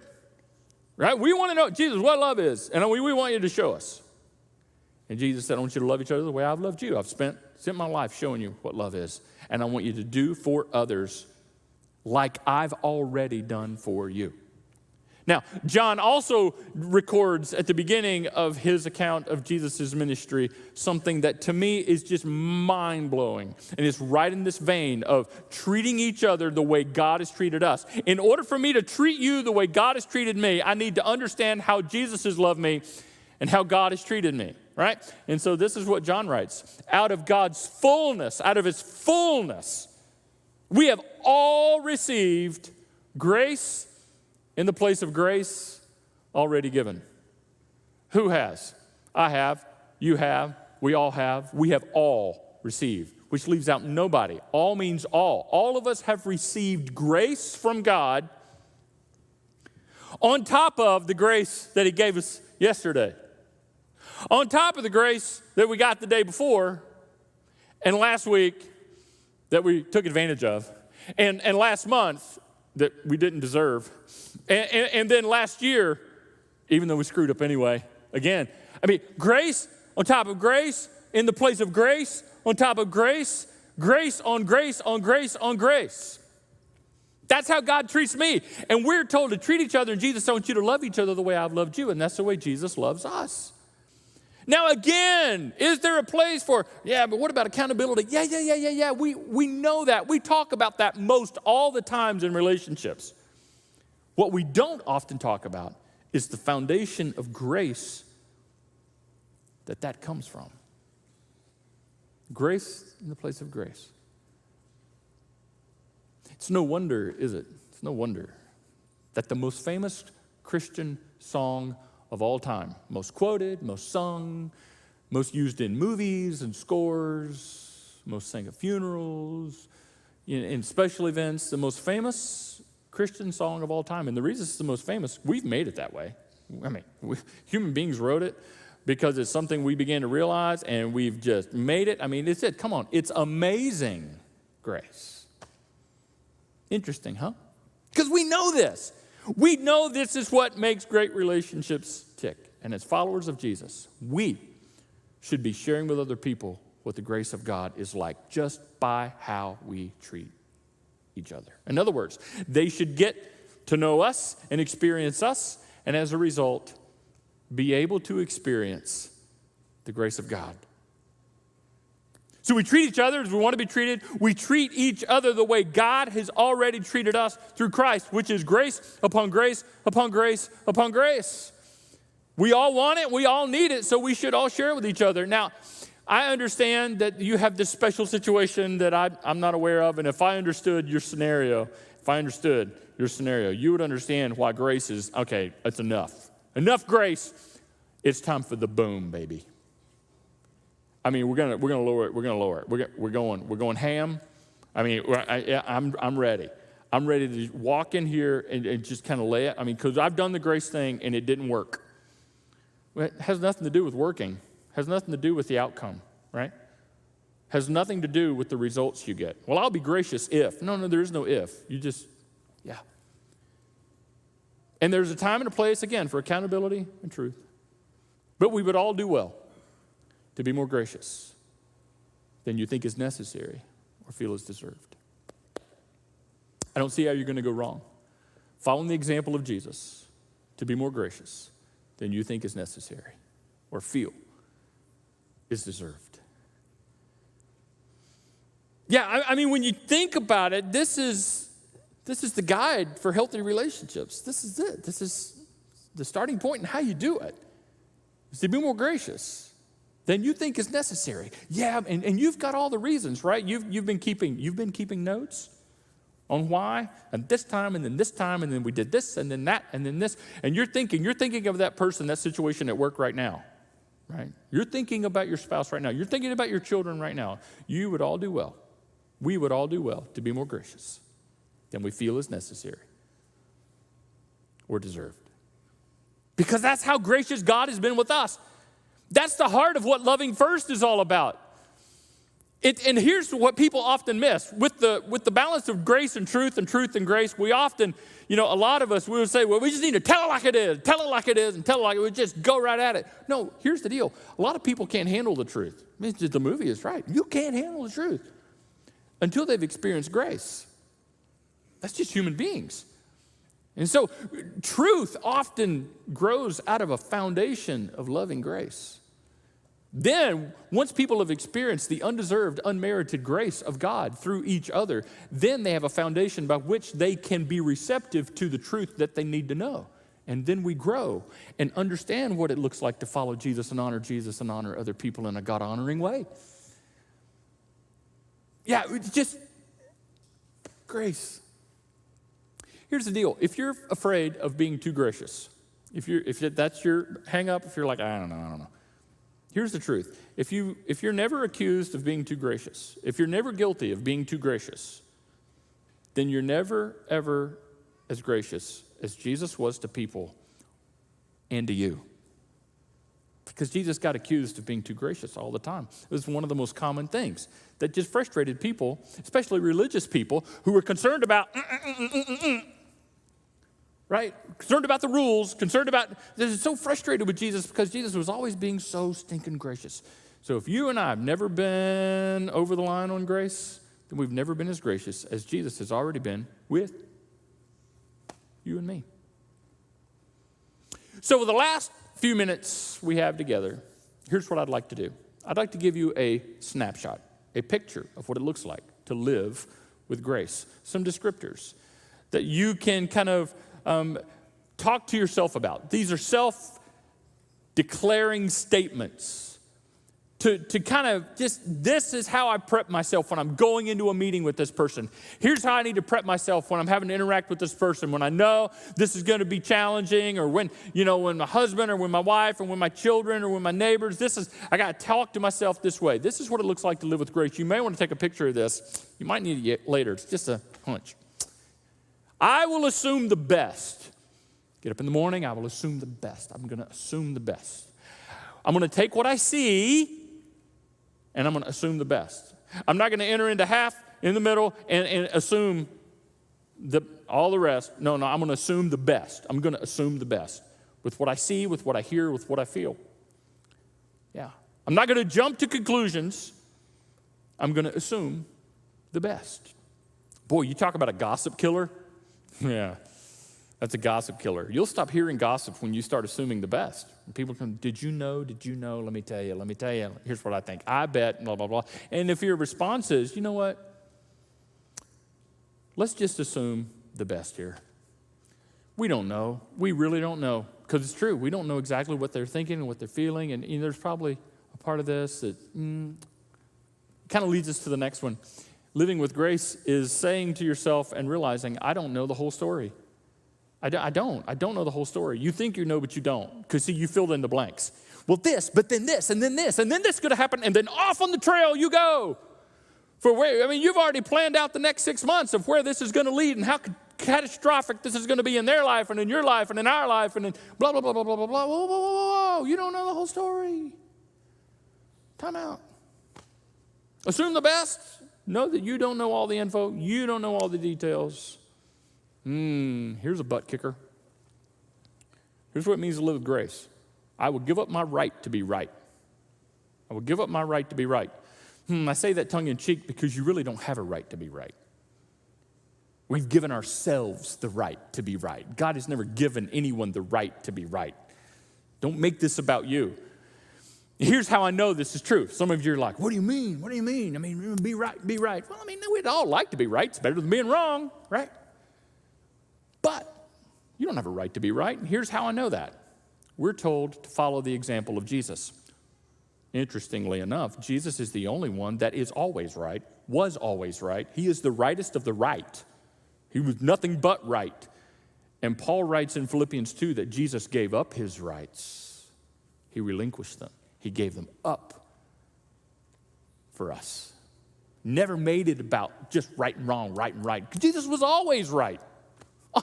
right? We want to know, Jesus, what love is, and we want you to show us. And Jesus said, I want you to love each other the way I've loved you. I've spent my life showing you what love is, and I want you to do for others like I've already done for you. Now, John also records at the beginning of his account of Jesus' ministry something that to me is just mind-blowing. And it's right in this vein of treating each other the way God has treated us. In order for me to treat you the way God has treated me, I need to understand how Jesus has loved me and how God has treated me, right? And so this is what John writes. Out of God's fullness, out of his fullness, we have all received grace in the place of grace already given. Who has? I have, you have, we all have, we have all received, which leaves out nobody. All means all. All of us have received grace from God on top of the grace that he gave us yesterday. On top of the grace that we got the day before and last week that we took advantage of and last month that we didn't deserve. And then last year, even though we screwed up anyway, again, I mean, grace on top of grace, in the place of grace, on top of grace, grace on grace on grace on grace. That's how God treats me. And we're told to treat each other, and Jesus, I want you to love each other the way I've loved you, and that's the way Jesus loves us. Now again, is there a place for, but what about accountability? Yeah. We know that. We talk about that most all the times in relationships. What we don't often talk about is the foundation of grace that comes from. Grace in the place of grace. It's no wonder, is it? It's no wonder that the most famous Christian song of all time, most quoted, most sung, most used in movies and scores, most sang at funerals, in special events, the most famous Christian song of all time. And the reason it's the most famous, we've made it that way. I mean, human beings wrote it because it's something we began to realize, and we've just made it. I mean, it's it. Come on. It's Amazing Grace. Interesting, huh? Because we know this. We know this is what makes great relationships tick. And as followers of Jesus, we should be sharing with other people what the grace of God is like just by how we treat each other. In other words, they should get to know us and experience us, and as a result, be able to experience the grace of God. So we treat each other as we want to be treated. We treat each other the way God has already treated us through Christ, which is grace upon grace upon grace upon grace. We all want it. We all need it. So we should all share it with each other. Now, I understand that you have this special situation that I'm not aware of. And if I understood your scenario, you would understand why grace is, okay, that's enough. Enough grace. It's time for the boom, baby. I mean, we're gonna lower it. We're gonna lower it. We're going ham. I mean, I'm ready. I'm ready to walk in here and just kind of lay it. I mean, because I've done the grace thing and it didn't work. It has nothing to do with working. It has nothing to do with the outcome, right? It has nothing to do with the results you get. Well, I'll be gracious if. No, there is no if. You just, yeah. And there's a time and a place, again, for accountability and truth. But we would all do well to be more gracious than you think is necessary or feel is deserved. I don't see how you're going to go wrong. Following the example of Jesus to be more gracious than you think is necessary or feel is deserved. Yeah, I mean, when you think about it, this is the guide for healthy relationships. This is it. This is the starting point in how you do it. Is to be more gracious than you think is necessary. Yeah, and you've got all the reasons, right? You've been keeping notes on why, and this time, and then we did this, and then that, and then this. And you're thinking of that person, that situation at work right now, right? You're thinking about your spouse right now. You're thinking about your children right now. You would all do well. We would all do well to be more gracious than we feel is necessary or deserved. Because that's how gracious God has been with us. That's the heart of what loving first is all about. And here's what people often miss. With the balance of grace and truth and grace, we often, a lot of us, we would say, well, we just need to tell it like it is, and tell it like it. We just go right at it. No, here's the deal. A lot of people can't handle the truth. I mean, the movie is right. You can't handle the truth until they've experienced grace. That's just human beings. And so truth often grows out of a foundation of loving grace. Then, once people have experienced the undeserved, unmerited grace of God through each other, then they have a foundation by which they can be receptive to the truth that they need to know. And then we grow and understand what it looks like to follow Jesus and honor other people in a God-honoring way. Yeah, it's just grace. Here's the deal. If you're afraid of being too gracious, if that's your hang up, if you're like, I don't know. Here's the truth. If you're never accused of being too gracious, if you're never guilty of being too gracious, then you're never, ever as gracious as Jesus was to people and to you. Because Jesus got accused of being too gracious all the time. It was one of the most common things that just frustrated people, especially religious people, who were concerned about right? Concerned about the rules, they're so frustrated with Jesus because Jesus was always being so stinking gracious. So if you and I have never been over the line on grace, then we've never been as gracious as Jesus has already been with you and me. So for the last few minutes we have together, here's what I'd like to do. I'd like to give you a snapshot, a picture of what it looks like to live with grace. Some descriptors that you can kind of talk to yourself about. These are self-declaring statements to kind of just, this is how I prep myself when I'm going into a meeting with this person. Here's how I need to prep myself when I'm having to interact with this person, when I know this is going to be challenging, or when my husband or when my wife or when my children or when my neighbors, I got to talk to myself this way. This is what it looks like to live with grace. You may want to take a picture of this. You might need it later. It's just a hunch. I will assume the best. Get up in the morning, I will assume the best. I'm going to assume the best. I'm going to take what I see, and I'm going to assume the best. I'm not going to enter into half, in the middle, and assume all the rest. No, I'm going to assume the best. I'm going to assume the best with what I see, with what I hear, with what I feel. Yeah. I'm not going to jump to conclusions. I'm going to assume the best. Boy, you talk about a gossip killer. Yeah, that's a gossip killer. You'll stop hearing gossip when you start assuming the best. When people come, did you know? Let me tell you. Here's what I think. I bet, blah, blah, blah. And if your response is, you know what? Let's just assume the best here. We don't know. We really don't know. Because it's true. We don't know exactly what they're thinking and what they're feeling. And there's probably a part of this that kind of leads us to the next one. Living with grace is saying to yourself and realizing, I don't know the whole story. I don't know the whole story. You think you know, but you don't. Because, see, you filled in the blanks. Well, this, but then this, and then this, and then this is going to happen, and then off on the trail you go. You've already planned out the next 6 months of where this is going to lead and how catastrophic this is going to be in their life and in your life and in our life and in blah, blah, blah, blah, blah, blah, blah. Whoa, whoa, whoa, whoa. You don't know the whole story. Time out. Assume the best. Know that you don't know all the info. You don't know all the details. Here's a butt kicker. Here's what it means to live with grace. I will give up my right to be right. I will give up my right to be right. I say that tongue in cheek because you really don't have a right to be right. We've given ourselves the right to be right. God has never given anyone the right to be right. Don't make this about you. Here's how I know this is true. Some of you are like, what do you mean? What do you mean? Be right, be right. Well, we'd all like to be right. It's better than being wrong, right? But you don't have a right to be right. And here's how I know that. We're told to follow the example of Jesus. Interestingly enough, Jesus is the only one that is always right, was always right. He is the rightest of the right. He was nothing but right. And Paul writes in Philippians 2 that Jesus gave up his rights. He relinquished them. He gave them up for us. Never made it about just right and wrong, right and right. Because Jesus was always right.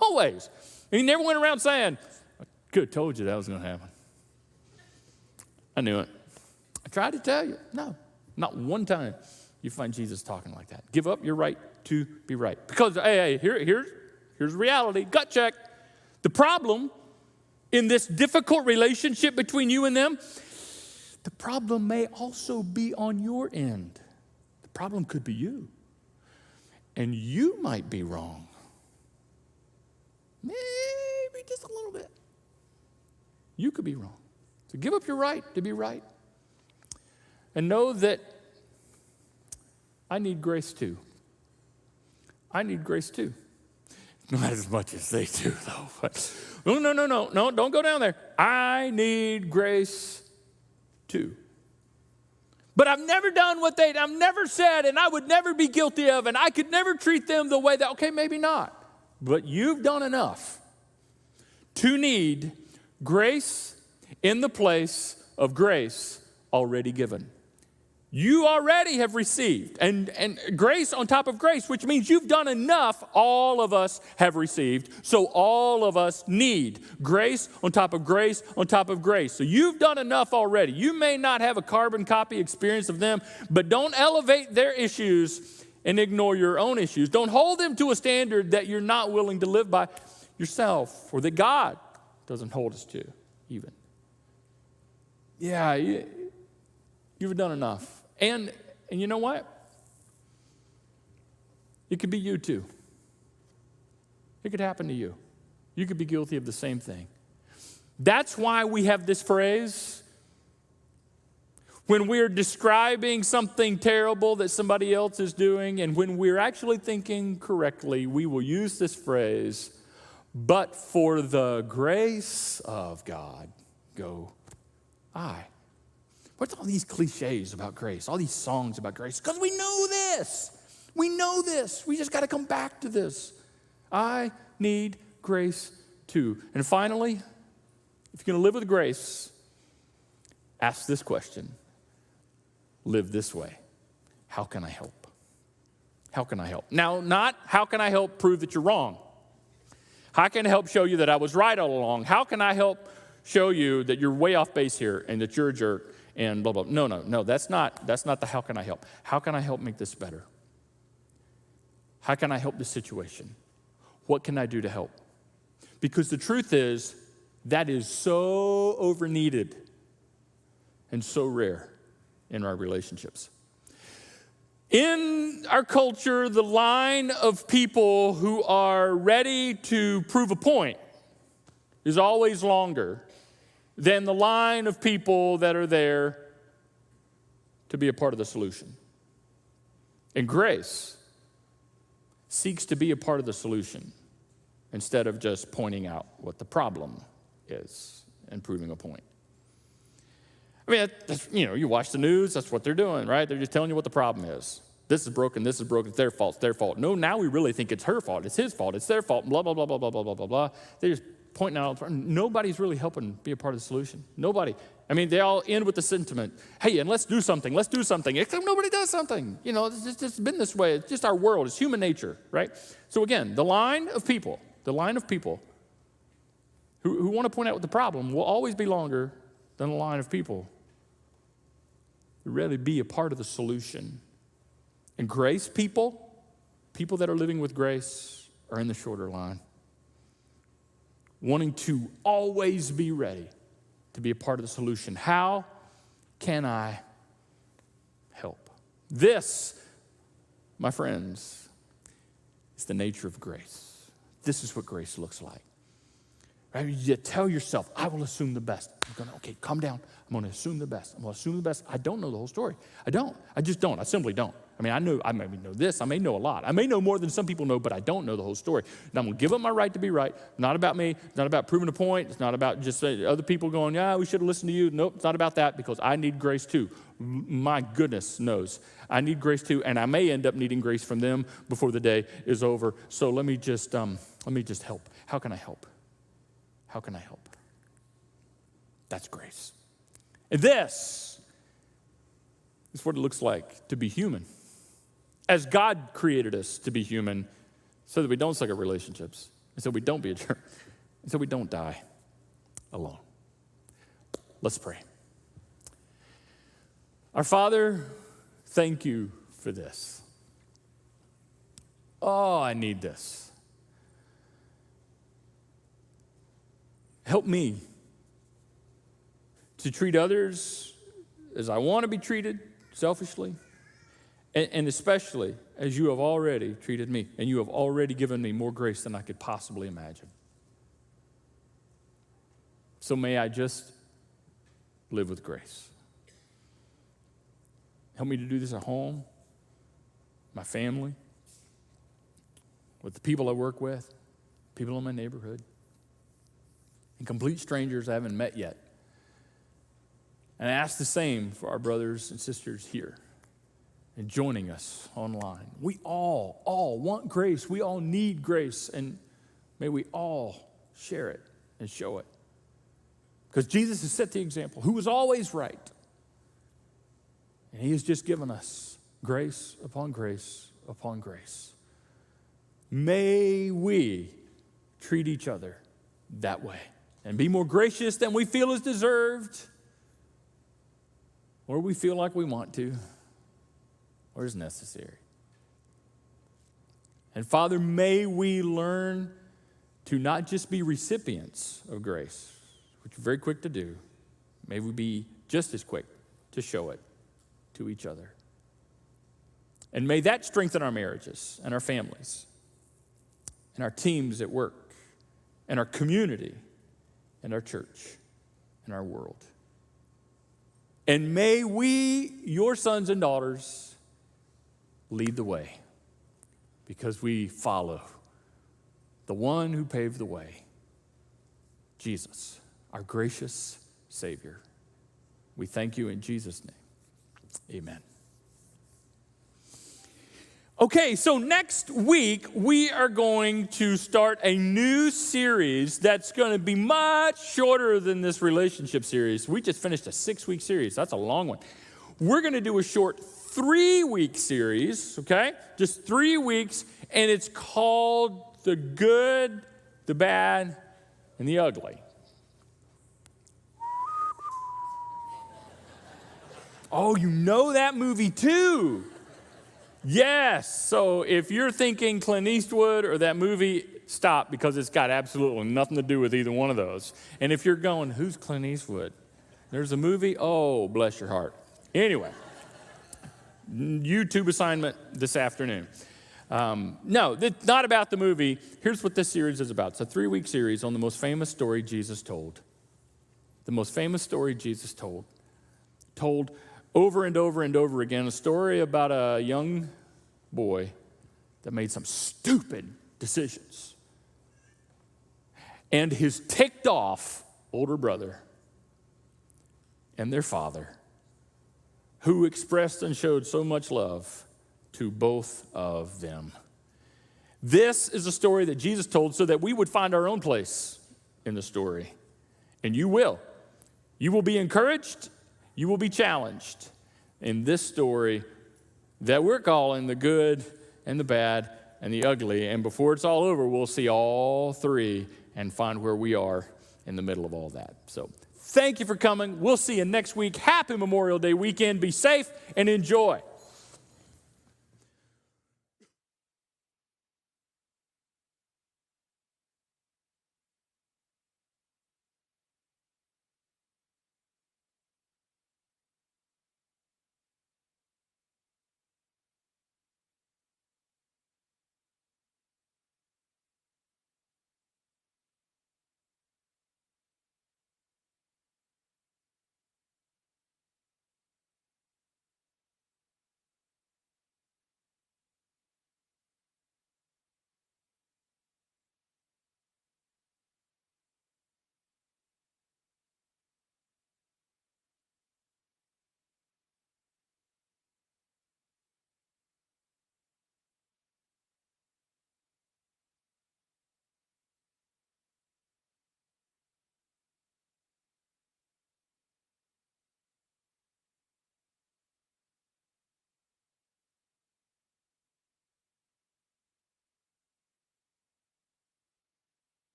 Always. And he never went around saying, I could have told you that was going to happen. I knew it. I tried to tell you. No, not one time you find Jesus talking like that. Give up your right to be right. Because, here's reality. Gut check. The problem in this difficult relationship between you and them, the problem may also be on your end. The problem could be you. And you might be wrong. Maybe just a little bit. You could be wrong. So give up your right to be right. And know that I need grace too. I need grace too. Not as much as they do, though. But, no, don't go down there. I need grace too. But I've never done what I've never said, and I would never be guilty of, and I could never treat them the way that, okay, maybe not. But you've done enough to need grace in the place of grace already given. You already have received, and grace on top of grace, which means you've done enough, all of us have received, so all of us need grace on top of grace on top of grace. So you've done enough already. You may not have a carbon copy experience of them, but don't elevate their issues and ignore your own issues. Don't hold them to a standard that you're not willing to live by yourself, or that God doesn't hold us to even. Yeah, you've done enough. And you know what? It could be you too. It could happen to you. You could be guilty of the same thing. That's why we have this phrase. When we're describing something terrible that somebody else is doing, and when we're actually thinking correctly, we will use this phrase, But for the grace of God, go I. What's all these cliches about grace, all these songs about grace? Because we know this. We know this. We just got to come back to this. I need grace too. And finally, if you're going to live with grace, ask this question. Live this way. How can I help? How can I help? Now, not how can I help prove that you're wrong? How can I help show you that I was right all along? How can I help show you that you're way off base here and that you're a jerk and blah, blah. No, that's not the how can I help. How can I help make this better? How can I help this situation? What can I do to help? Because the truth is, that is so over-needed and so rare in our relationships. In our culture, the line of people who are ready to prove a point is always longer than the line of people that are there to be a part of the solution. And grace seeks to be a part of the solution instead of just pointing out what the problem is and proving a point. I mean, you watch the news, that's what they're doing, right? They're just telling you what the problem is. This is broken, it's their fault, it's their fault. No, now we really think it's her fault, it's his fault, it's their fault, blah, blah, blah, blah, blah, blah, blah, blah, blah. They're just pointing out, nobody's really helping be a part of the solution. Nobody. I mean, they all end with the sentiment, hey, and let's do something, except nobody does something. It's been this way, it's just our world, it's human nature, right? So again, the line of people who want to point out what the problem will always be longer than the line of people who really be a part of the solution. And grace people that are living with grace are in the shorter line, wanting to always be ready to be a part of the solution. How can I help? This, my friends, is the nature of grace. This is what grace looks like. Right? You tell yourself, I will assume the best. Okay, calm down. I'm going to assume the best. I don't know the whole story. I just don't. I simply don't. I may know this. I may know a lot. I may know more than some people know, but I don't know the whole story. And I'm going to give up my right to be right. Not about me. Not about proving a point. It's not about just other people going, yeah, we should have listened to you. Nope, it's not about that because I need grace too. My goodness knows. I need grace too, and I may end up needing grace from them before the day is over. So let me just help. How can I help? How can I help? That's grace. And this is what it looks like to be human. As God created us to be human so that we don't suck at relationships, and so we don't be a jerk, and so we don't die alone. Let's pray. Our Father, thank you for this. Oh, I need this. Help me to treat others as I want to be treated, selfishly, and especially as you have already treated me, and you have already given me more grace than I could possibly imagine. So may I just live with grace. Help me to do this at home, my family, with the people I work with, people in my neighborhood, and complete strangers I haven't met yet. And I ask the same for our brothers and sisters here and joining us online. We all want grace. We all need grace, and may we all share it and show it. Because Jesus has set the example, who was always right. And he has just given us grace upon grace upon grace. May we treat each other that way and be more gracious than we feel is deserved, or we feel like we want to, or is necessary. And Father, may we learn to not just be recipients of grace, which we're very quick to do. May we be just as quick to show it to each other. And may that strengthen our marriages and our families and our teams at work and our community and our church and our world. And may we, your sons and daughters, lead the way because we follow the one who paved the way, Jesus, our gracious Savior. We thank you in Jesus' name. Amen. Okay, so next week we are going to start a new series that's going to be much shorter than this relationship series. We just finished a 6-week series. That's a long one. We're going to do a short 3-week series, okay? Just 3 weeks, and it's called The Good, the Bad, and the Ugly. Oh, you know that movie too. Yes. So if you're thinking Clint Eastwood or that movie, stop, because it's got absolutely nothing to do with either one of those. And if you're going, who's Clint Eastwood? There's a movie? Oh, bless your heart. Anyway, YouTube assignment this afternoon. No, it's not about the movie. Here's what this series is about. It's a 3-week series on the most famous story Jesus told. The most famous story Jesus told. Told over and over and over again, a story about a young boy that made some stupid decisions. And his ticked off older brother and their father, who expressed and showed so much love to both of them. This is a story that Jesus told so that we would find our own place in the story. And you will. You will be encouraged. You will be challenged in this story that we're calling the good and the bad and the ugly. And before it's all over, we'll see all three and find where we are in the middle of all that. So thank you for coming. We'll see you next week. Happy Memorial Day weekend. Be safe and enjoy.